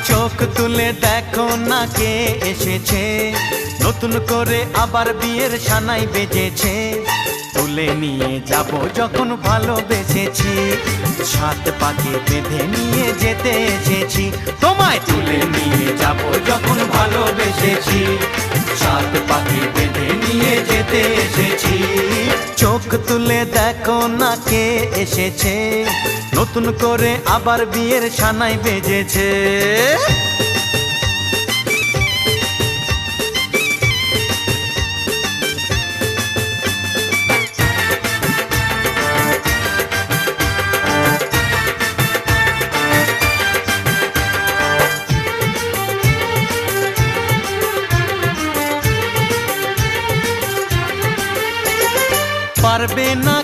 চোখ তুলে দেখো না কে এসেছে, নতুন করে আবার বিয়ের সানাই বেজেছে। তুলে নিয়ে যাব যখন ভালোবেসেছি, সাত পাকে বেঁধে নিয়ে যেতে এসেছি। তোমায় তুলে নিয়ে যাব যখন ভালোবেসেছি, সাত পাকে বেঁধে নিয়ে যেতে এসেছি। চোখ তুলে দেখো না কে এসেছে, নতুন করে আবার বিয়ের সানাই বেজেছে। পারবে না